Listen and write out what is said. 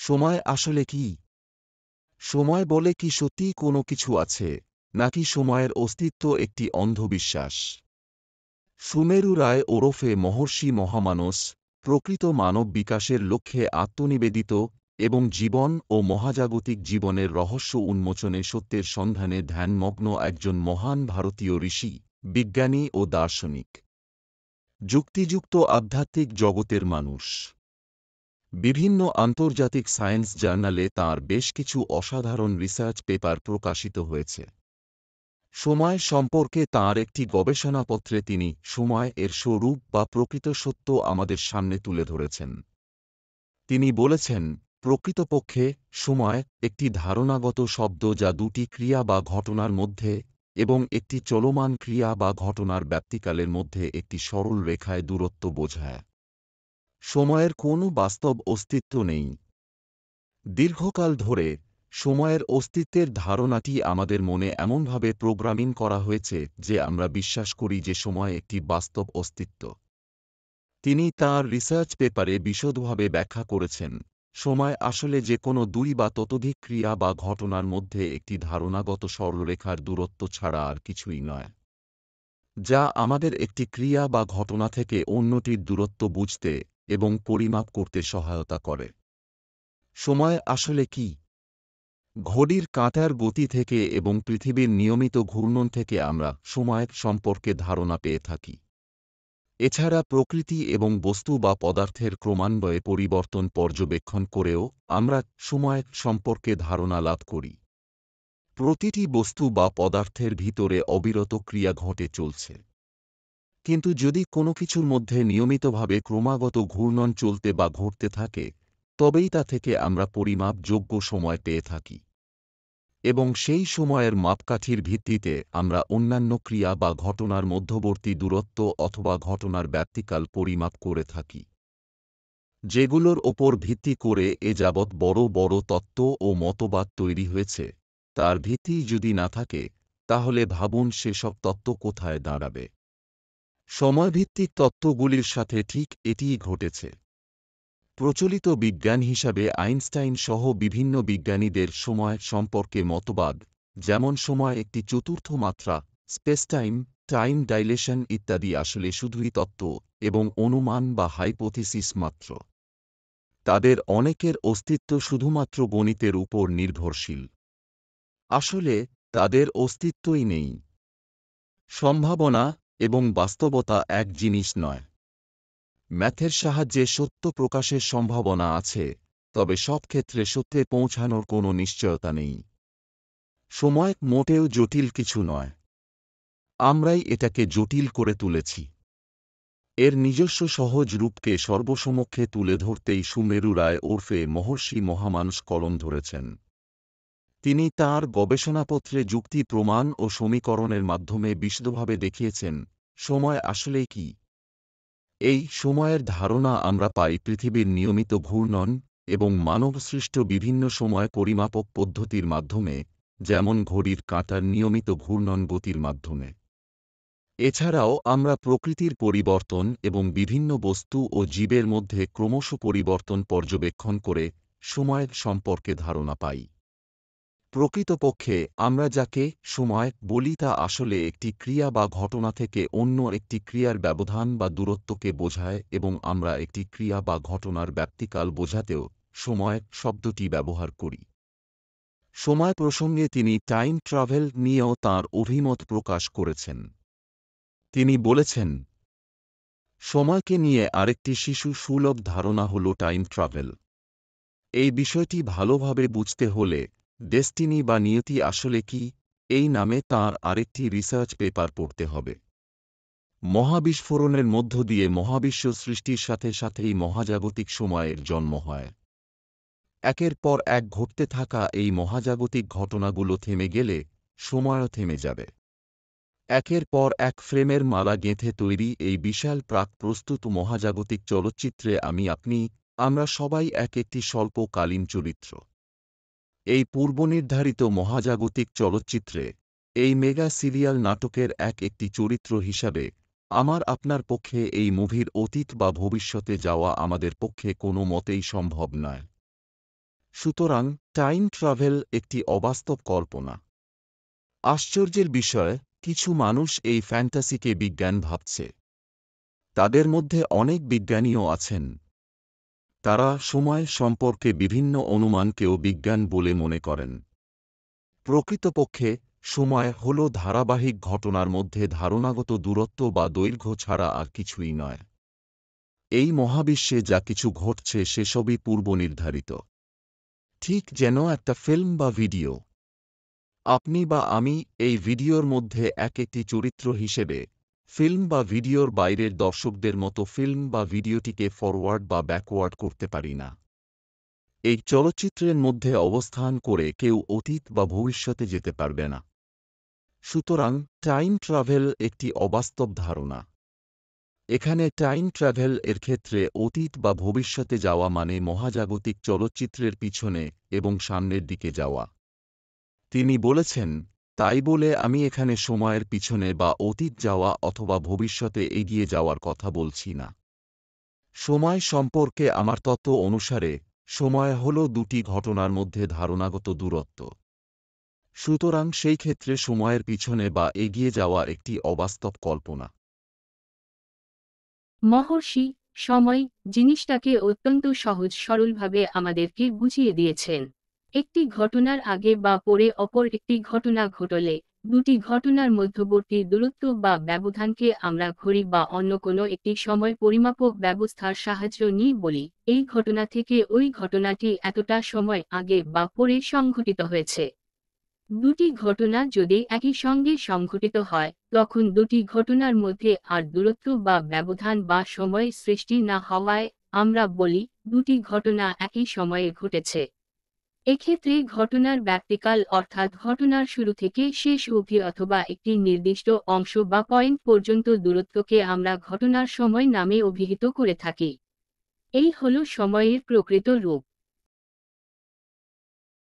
সময় আসলে কি? সময় বলে কি সত্যিই কোনো কিছু আছে, নাকি সময়ের অস্তিত্ব একটি অন্ধবিশ্বাস? সুমেরু রায় ওরফে মহর্ষি মহামানস, প্রকৃত মানব বিকাশের লক্ষ্যে আত্মনিবেদিত এবং জীবন ও মহাজাগতিক জীবনের রহস্য উন্মোচনে সত্যের সন্ধানে ধ্যানমগ্ন একজন মহান ভারতীয় ঋষি, বিজ্ঞানী ও দার্শনিক। যুক্তিযুক্ত আধ্যাত্মিক জগতের মানুষ। বিভিন্ন আন্তর্জাতিক সায়েন্স জার্নালে তাঁর বেশ কিছু অসাধারণ রিসার্চ পেপার প্রকাশিত হয়েছে। সময় সম্পর্কে তাঁর একটি গবেষণাপত্রে তিনি সময় এর স্বরূপ বা প্রকৃত সত্য আমাদের সামনে তুলে ধরেছেন। তিনি বলেছেন, প্রকৃতপক্ষে সময় একটি ধারণাগত শব্দ যা দুটি ক্রিয়া বা ঘটনার মধ্যে এবং একটি চলমান ক্রিয়া বা ঘটনার ব্যাপ্তিকালের মধ্যে একটি সরল রেখায় দূরত্ব বোঝায়। সময়ের কোনো বাস্তব অস্তিত্ব নেই। দীর্ঘকাল ধরে সময়ের অস্তিত্বের ধারণাটি আমাদের মনে এমনভাবে প্রোগ্রামিং করা হয়েছে যে আমরা বিশ্বাস করি যে সময় একটি বাস্তব অস্তিত্ব। তিনি তাঁর রিসার্চ পেপারে বিশদভাবে ব্যাখ্যা করেছেন, সময় আসলে যে কোনো দুই বা ততোধিক ক্রিয়া বা ঘটনার মধ্যে একটি ধারণাগত সরলরেখার দূরত্ব ছাড়া আর কিছুই নয়, যা আমাদের একটি ক্রিয়া বা ঘটনা থেকে অন্যটির দূরত্ব বুঝতে এবং পরিমাপ করতে সহায়তা করে। সময় আসলে কি? ঘড়ির কাঁটার গতি থেকে এবং পৃথিবীর নিয়মিত ঘূর্ণন থেকে আমরা সময়ের সম্পর্কে ধারণা পেয়ে থাকি। এছাড়া প্রকৃতি এবং বস্তু বা পদার্থের ক্রমান্বয়ে পরিবর্তন পর্যবেক্ষণ করেও আমরা সময়ের সম্পর্কে ধারণা লাভ করি। প্রতিটি বস্তু বা পদার্থের ভিতরে অবিরত ক্রিয়া ঘটে চলছে। কিন্তু যদি কোনো কিছুর মধ্যে নিয়মিতভাবে ক্রমাগত ঘূর্ণন চলতে বা ঘটতে থাকে, তবেই তা থেকে আমরা পরিমাপযোগ্য সময় পেয়ে থাকি। এবং সেই সময়ের মাপকাঠির ভিত্তিতে আমরা অন্যান্য ক্রিয়া বা ঘটনার মধ্যবর্তী দূরত্ব অথবা ঘটনার ব্যাপ্তিকাল পরিমাপ করে থাকি। যেগুলোর ওপর ভিত্তি করে এ যাবৎ বড় বড় তত্ত্ব ও মতবাদ তৈরি হয়েছে, তার ভিত্তি যদি না থাকে, তাহলে ভাবুন সেসব তত্ত্ব কোথায় দাঁড়াবে। সময়ভিত্তিক তত্ত্বগুলির সাথে ঠিক এটিই ঘটেছে। প্রচলিত বিজ্ঞান হিসাবে আইনস্টাইন সহ বিভিন্ন বিজ্ঞানীদের সময় সম্পর্কে মতবাদ, যেমন সময় একটি চতুর্থ মাত্রা, স্পেসটাইম, টাইম ডাইলেশন ইত্যাদি আসলে শুধুই তত্ত্ব এবং অনুমান বা হাইপোথিসিস মাত্র। তাদের অনেকের অস্তিত্ব শুধুমাত্র গণিতের উপর নির্ভরশীল। আসলে তাদের অস্তিত্বই নেই। সম্ভাবনা এবং বাস্তবতা এক জিনিস নয়। ম্যাথের সাহায্যে সত্য প্রকাশের সম্ভাবনা আছে, তবে সব ক্ষেত্রে সত্যে পৌঁছানোর কোনো নিশ্চয়তা নেই। সময় মোটেও জটিল কিছু নয়। আমরাই এটাকে জটিল করে তুলেছি। এর নিজস্ব সহজ রূপকে সর্বসমক্ষে তুলে ধরতেই সুমেরু রায় ওরফে মহর্ষি মহামানস কলম ধরেছেন। তিনি তাঁর গবেষণাপত্রে যুক্তি প্রমাণ ও সমীকরণের মাধ্যমে বিশদভাবে দেখিয়েছেন, সময় আসলেই কি। এই সময়ের ধারণা আমরা পাই পৃথিবীর নিয়মিত ঘূর্ণন এবং মানবসৃষ্ট বিভিন্ন সময় পরিমাপক পদ্ধতির মাধ্যমে, যেমন ঘড়ির কাঁটার নিয়মিত ঘূর্ণন গতির মাধ্যমে। এছাড়াও আমরা প্রকৃতির পরিবর্তন এবং বিভিন্ন বস্তু ও জীবের মধ্যে ক্রমশ পরিবর্তন পর্যবেক্ষণ করে সময়ের সম্পর্কে ধারণা পাই। প্রকৃতপক্ষে আমরা যাকে সময় বলি তা আসলে একটি ক্রিয়া বা ঘটনা থেকে অন্য একটি ক্রিয়ার ব্যবধান বা দূরত্বকে বোঝায় এবং আমরা একটি ক্রিয়া বা ঘটনার ব্যাপ্তিকাল বোঝাতেও সময় শব্দটি ব্যবহার করি। সময় প্রসঙ্গে তিনি টাইম ট্রাভেল নিয়েও তাঁর অভিমত প্রকাশ করেছেন। তিনি বলেছেন, সময়কে নিয়ে আরেকটি শিশু সুলভ ধারণা হল টাইম ট্রাভেল। এই বিষয়টি ভালোভাবে বুঝতে হলে ডেস্টিনি বা নিয়তি আসলে কি, এই নামে তাঁর আরেকটি রিসার্চ পেপার পড়তে হবে। মহাবিস্ফোরণের মধ্য দিয়ে মহাবিশ্ব সৃষ্টির সাথে সাথেই মহাজাগতিক সময়ের জন্ম হয়। একের পর এক ঘটতে থাকা এই মহাজাগতিক ঘটনাগুলো থেমে গেলে সময়ও থেমে যাবে। একের পর এক ফ্রেমের মালা গেঁথে তৈরি এই বিশাল প্রাক প্রস্তুত মহাজাগতিক চলচ্চিত্রে আমরা সবাই এক একটি স্বল্পকালীন চরিত্র। এই পূর্বনির্ধারিত মহাজাগতিক চলচ্চিত্রে, এই মেগা সিরিয়াল নাটকের একটি চরিত্র হিসাবে আপনার পক্ষে এই মুভির অতীত বা ভবিষ্যতে যাওয়া আমাদের পক্ষে কোনো মতেই সম্ভব নয়। সুতরাং টাইম ট্রাভেল একটি অবাস্তব কল্পনা। আশ্চর্যের বিষয়, কিছু মানুষ এই ফ্যান্টাসিকে বিজ্ঞান ভাবছে। তাদের মধ্যে অনেক বিজ্ঞানীও আছেন। তারা সময় সম্পর্কে বিভিন্ন অনুমানকেও বিজ্ঞান বলে মনে করেন। প্রকৃতপক্ষে সময় হল ধারাবাহিক ঘটনার মধ্যে ধারণাগত দূরত্ব বা দৈর্ঘ্য ছাড়া আর কিছুই নয়। এই মহাবিশ্বে যা কিছু ঘটছে সেসবই পূর্বনির্ধারিত, ঠিক যেন একটা ফিল্ম বা ভিডিও। আপনি বা আমি এই ভিডিওর মধ্যে একটি চরিত্র হিসেবে ফিল্ম বা ভিডিওর বাইরের দর্শকদের মতো ফিল্ম বা ভিডিওটিকে ফরওয়ার্ড বা ব্যাকওয়ার্ড করতে পারি না। এই চলচ্চিত্রের মধ্যে অবস্থান করে কেউ অতীত বা ভবিষ্যতে যেতে পারবে না। সুতরাং টাইম ট্রাভেল একটি অবাস্তব ধারণা। এখানে টাইম ট্রাভেল এর ক্ষেত্রে অতীত বা ভবিষ্যতে যাওয়া মানে মহাজাগতিক চলচ্চিত্রের পিছনে এবং সামনের দিকে যাওয়া। তিনি বলেছেন, তাই বলে আমি এখানে সময়ের পিছনে বা অতীত যাওয়া অথবা ভবিষ্যতে এগিয়ে যাওয়ার কথা বলছি না। সময় সম্পর্কে আমার তত্ত্ব অনুসারে সময় হল দুটি ঘটনার মধ্যে ধারণাগত দূরত্ব। সুতরাং সেই ক্ষেত্রে সময়ের পিছনে বা এগিয়ে যাওয়া একটি অবাস্তব কল্পনা। মহর্ষি সময় জিনিসটাকে অত্যন্ত সহজ সরলভাবে আমাদেরকে বুঝিয়ে দিয়েছেন। একটি ঘটনার আগে বা পরে অপর একটি ঘটনা ঘটলে দুটি ঘটনার মধ্যবর্তী দূরত্ব বা ব্যবধানকে আমরা ঘড়ি বা অন্য কোনো একটি সময় পরিমাপক ব্যবস্থার সাহায্য নিয়ে বলি, এই ঘটনা থেকে ওই ঘটনাটি এতটা সময় আগে বা পরে সংঘটিত হয়েছে। দুটি ঘটনা যদি একই সঙ্গে সংঘটিত হয়, তখন দুটি ঘটনার মধ্যে আর দূরত্ব বা ব্যবধান বা সময় সৃষ্টি না হওয়ায় আমরা বলি দুটি ঘটনা একই সময়ে ঘটেছে। এক্ষেত্রে ঘটনার ব্যক্তিকাল অর্থাৎ ঘটনার শুরু থেকে শেষ অবধি অথবা একটি নির্দিষ্ট অংশ বা পয়েন্ট পর্যন্ত দূরত্বকে আমরা ঘটনার সময় নামে অভিহিত করে থাকি। এই হলো সময়ের প্রকৃত রূপ।